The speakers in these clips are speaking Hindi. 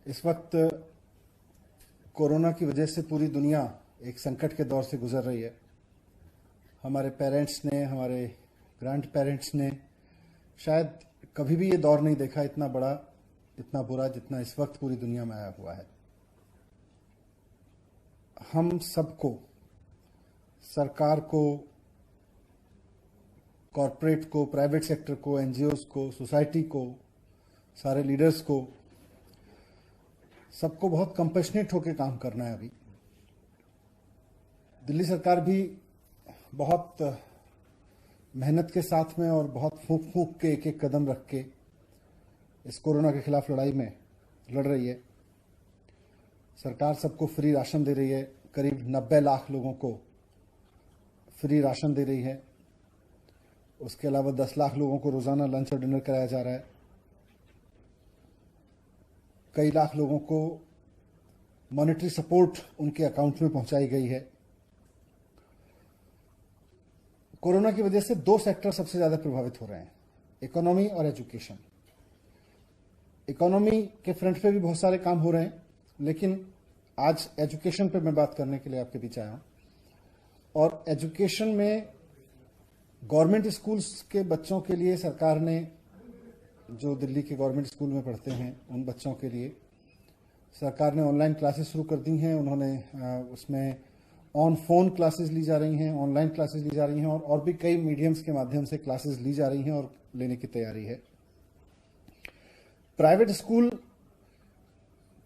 इस वक्त कोरोना की वजह से पूरी दुनिया एक संकट के दौर से गुजर रही है। हमारे पेरेंट्स ने, हमारे ग्रैंड पेरेंट्स ने शायद कभी भी ये दौर नहीं देखा इतना बड़ा, इतना बुरा जितना इस वक्त पूरी दुनिया में आया हुआ है। हम सबको, सरकार को, कॉरपोरेट को, प्राइवेट सेक्टर को, एनजीओज को, सोसाइटी को, सारे लीडर्स को, सबको बहुत कंपैशनेट होकर काम करना है। अभी दिल्ली सरकार भी बहुत मेहनत के साथ में और बहुत फूंक फूंक के एक एक कदम रख के इस कोरोना के खिलाफ लड़ाई में लड़ रही है। सरकार सबको फ्री राशन दे रही है, करीब 90 लाख लोगों को फ्री राशन दे रही है। उसके अलावा 10 लाख लोगों को रोजाना लंच और डिनर कराया जा रहा है। कई लाख लोगों को मॉनेटरी सपोर्ट उनके अकाउंट में पहुंचाई गई है। कोरोना की वजह से दो सेक्टर सबसे ज्यादा प्रभावित हो रहे हैं, इकोनॉमी और एजुकेशन। इकोनॉमी के फ्रंट पे भी बहुत सारे काम हो रहे हैं, लेकिन आज एजुकेशन पे मैं बात करने के लिए आपके बीच आया हूं। और एजुकेशन में गवर्नमेंट स्कूल्स के बच्चों के लिए सरकार ने, जो दिल्ली के गवर्नमेंट स्कूल में पढ़ते हैं उन बच्चों के लिए सरकार ने ऑनलाइन क्लासेस शुरू कर दी हैं। उन्होंने उसमें ऑन फोन क्लासेस ली जा रही हैं, ऑनलाइन क्लासेस ली जा रही हैं और भी कई मीडियम्स के माध्यम से क्लासेस ली जा रही हैं और लेने की तैयारी है। प्राइवेट स्कूल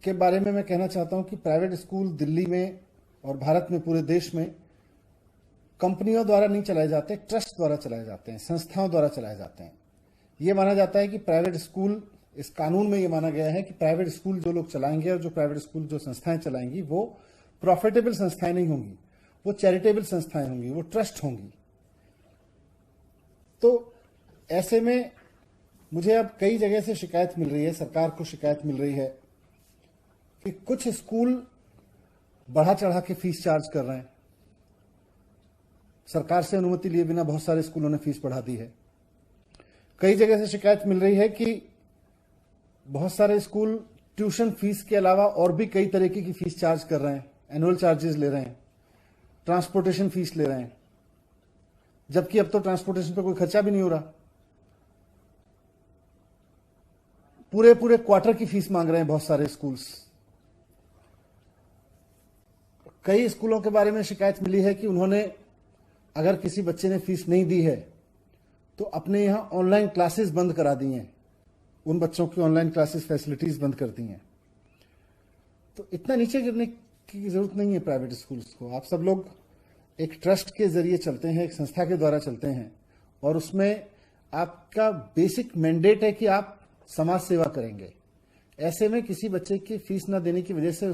के बारे में मैं कहना चाहता हूं कि प्राइवेट स्कूल दिल्ली में और भारत में, पूरे देश में कंपनियों द्वारा नहीं चलाए जाते, ट्रस्ट द्वारा चलाए जाते हैं, संस्थाओं द्वारा चलाए जाते हैं। ये माना जाता है कि प्राइवेट स्कूल, इस कानून में ये माना गया है कि प्राइवेट स्कूल जो लोग चलाएंगे और जो प्राइवेट स्कूल जो संस्थाएं चलाएंगी वो प्रॉफिटेबल संस्थाएं नहीं होंगी, वो चैरिटेबल संस्थाएं होंगी, वो ट्रस्ट होंगी। तो ऐसे में मुझे अब कई जगह से शिकायत मिल रही है, सरकार को शिकायत मिल रही है कि कुछ स्कूल बढ़ा चढ़ा के फीस चार्ज कर रहे हैं। सरकार से अनुमति लिए बिना बहुत सारे स्कूलों ने फीस बढ़ा दी है। कई जगह से शिकायत मिल रही है कि बहुत सारे स्कूल ट्यूशन फीस के अलावा और भी कई तरीके की फीस चार्ज कर रहे हैं, एनुअल चार्जेस ले रहे हैं, ट्रांसपोर्टेशन फीस ले रहे हैं, जबकि अब तो ट्रांसपोर्टेशन पे कोई खर्चा भी नहीं हो रहा। पूरे पूरे क्वार्टर की फीस मांग रहे हैं बहुत सारे स्कूल्स। कई स्कूलों के बारे में शिकायत मिली है कि उन्होंने, अगर किसी बच्चे ने फीस नहीं दी है तो अपने यहां ऑनलाइन क्लासेस बंद करा दी हैं, उन बच्चों की ऑनलाइन क्लासेस फैसिलिटीज बंद कर दी हैं। तो इतना नीचे गिरने की जरूरत नहीं है प्राइवेट स्कूल्स को। आप सब लोग एक ट्रस्ट के जरिए चलते हैं, एक संस्था के द्वारा चलते हैं और उसमें आपका बेसिक मैंडेट है कि आप समाज सेवा करेंगे। ऐसे में किसी बच्चे की फीस ना देने की वजह से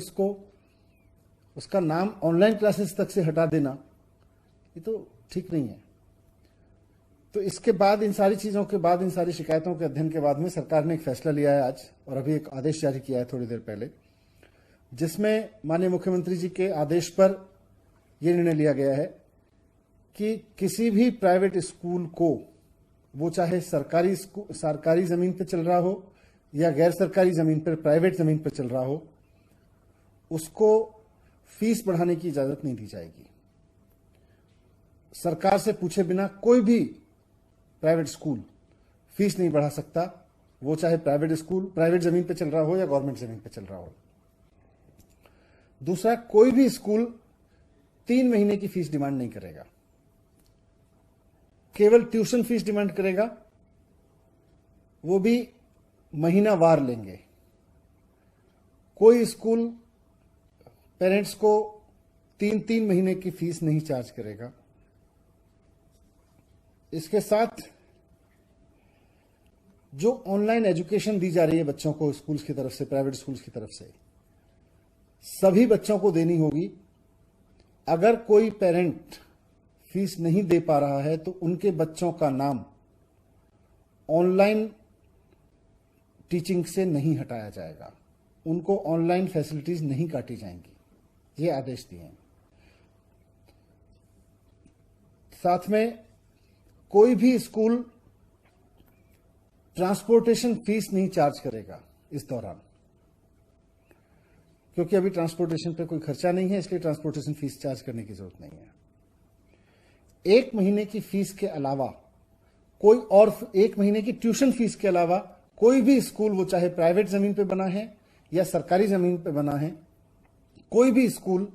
उसका नाम ऑनलाइन क्लासेस तक से हटा देना, ये तो ठीक नहीं है। तो इसके बाद, इन सारी चीजों के बाद, इन सारी शिकायतों के अध्ययन के बाद में सरकार ने एक फैसला लिया है आज, और अभी एक आदेश जारी किया है थोड़ी देर पहले, जिसमें माननीय मुख्यमंत्री जी के आदेश पर यह निर्णय लिया गया है कि किसी भी प्राइवेट स्कूल को, वो चाहे सरकारी जमीन पर चल रहा हो या गैर सरकारी जमीन पर, प्राइवेट जमीन पर चल रहा हो, उसको फीस बढ़ाने की इजाजत नहीं दी जाएगी। सरकार से पूछे बिना कोई भी प्राइवेट स्कूल फीस नहीं बढ़ा सकता, वो चाहे प्राइवेट स्कूल प्राइवेट जमीन पे चल रहा हो या गवर्नमेंट जमीन पे चल रहा हो। दूसरा, कोई भी स्कूल 3 महीने की फीस डिमांड नहीं करेगा, केवल ट्यूशन फीस डिमांड करेगा, वो भी महीनावार लेंगे। कोई स्कूल पेरेंट्स को 3 महीने की फीस नहीं चार्ज करेगा। इसके साथ जो ऑनलाइन एजुकेशन दी जा रही है बच्चों को स्कूल्स की तरफ से, प्राइवेट स्कूल्स की तरफ से, सभी बच्चों को देनी होगी। अगर कोई पेरेंट फीस नहीं दे पा रहा है तो उनके बच्चों का नाम ऑनलाइन टीचिंग से नहीं हटाया जाएगा, उनको ऑनलाइन फैसिलिटीज नहीं काटी जाएंगी। ये आदेश दिए हैं। साथ में कोई भी स्कूल ट्रांसपोर्टेशन फीस नहीं चार्ज करेगा। इस दौरान, क्योंकि अभी ट्रांसपोर्टेशन पे कोई खर्चा नहीं है, इसलिए ट्रांसपोर्टेशन फीस चार्ज करने की जरूरत नहीं है। 1 महीने की फीस के अलावा कोई और 1 महीने की ट्यूशन फीस के अलावा कोई भी स्कूल, वो चाहे प्राइवेट जमीन पे बना है या सरकारी जमीन पे बना है, कोई भी स्कूल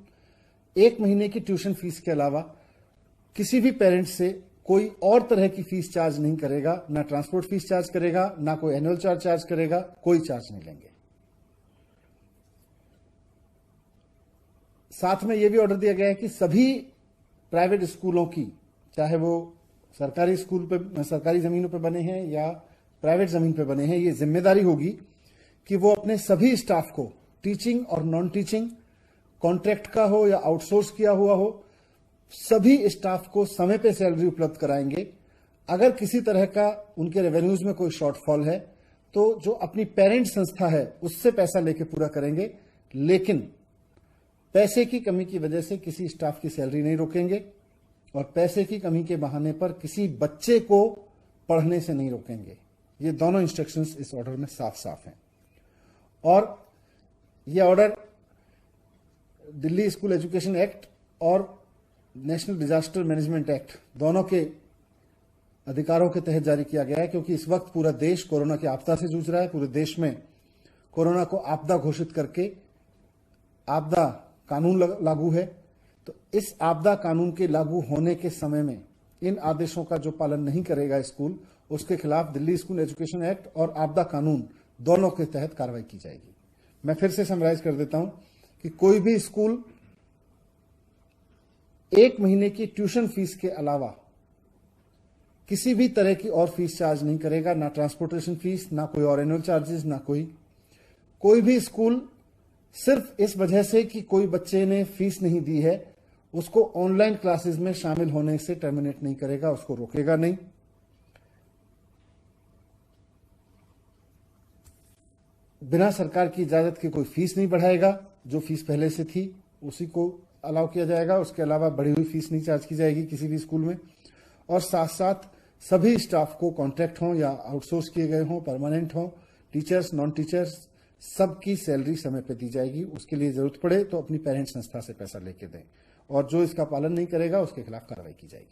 1 महीने की ट्यूशन फीस के अलावा किसी भी पेरेंट्स से कोई और तरह की फीस चार्ज नहीं करेगा, ना ट्रांसपोर्ट फीस चार्ज करेगा, ना कोई एनुअल चार्ज करेगा, कोई चार्ज नहीं लेंगे। साथ में यह भी ऑर्डर दिया गया है कि सभी प्राइवेट स्कूलों की, चाहे वो सरकारी स्कूल पे, सरकारी जमीनों पे बने हैं या प्राइवेट जमीन पे बने हैं, ये जिम्मेदारी होगी कि वो अपने सभी स्टाफ को, टीचिंग और नॉन टीचिंग, कॉन्ट्रैक्ट का हो या आउटसोर्स किया हुआ हो, सभी स्टाफ को समय पे सैलरी उपलब्ध कराएंगे। अगर किसी तरह का उनके रेवेन्यूज में कोई शॉर्टफॉल है तो जो अपनी पेरेंट संस्था है उससे पैसा लेके पूरा करेंगे, लेकिन पैसे की कमी की वजह से किसी स्टाफ की सैलरी नहीं रोकेंगे और पैसे की कमी के बहाने पर किसी बच्चे को पढ़ने से नहीं रोकेंगे। ये दोनों इंस्ट्रक्शंस इस ऑर्डर में साफ साफ हैं। और यह order Delhi school education act और नेशनल डिजास्टर मैनेजमेंट एक्ट दोनों के अधिकारों के तहत जारी किया गया है, क्योंकि इस वक्त पूरा देश कोरोना की आपदा से जूझ रहा है। पूरे देश में कोरोना को आपदा घोषित करके आपदा कानून लागू है। तो इस आपदा कानून के लागू होने के समय में इन आदेशों का जो पालन नहीं करेगा स्कूल, उसके खिलाफ दिल्ली स्कूल एजुकेशन एक्ट और आपदा कानून दोनों के तहत कार्रवाई की जाएगी। मैं फिर से समराइज कर देता हूं कि कोई भी स्कूल 1 महीने की ट्यूशन फीस के अलावा किसी भी तरह की और फीस चार्ज नहीं करेगा, ना ट्रांसपोर्टेशन फीस, ना कोई और एनुअल चार्जेस, ना कोई भी स्कूल सिर्फ इस वजह से कि कोई बच्चे ने फीस नहीं दी है, उसको ऑनलाइन क्लासेस में शामिल होने से टर्मिनेट नहीं करेगा, उसको रोकेगा नहीं। बिना सरकार की इजाजत के कोई फीस नहीं बढ़ाएगा, जो फीस पहले से थी उसी को अलाउ किया जाएगा। उसके अलावा बढ़ी हुई फीस नहीं चार्ज की जाएगी किसी भी स्कूल में। और साथ साथ सभी स्टाफ को, कॉन्ट्रैक्ट हों या आउटसोर्स किए गए हों, परमानेंट हों, टीचर्स, नॉन टीचर्स, सबकी सैलरी समय पे दी जाएगी। उसके लिए जरूरत पड़े तो अपनी पेरेंट्स संस्था से पैसा लेके दें, और जो इसका पालन नहीं करेगा उसके खिलाफ कार्रवाई की जाएगी।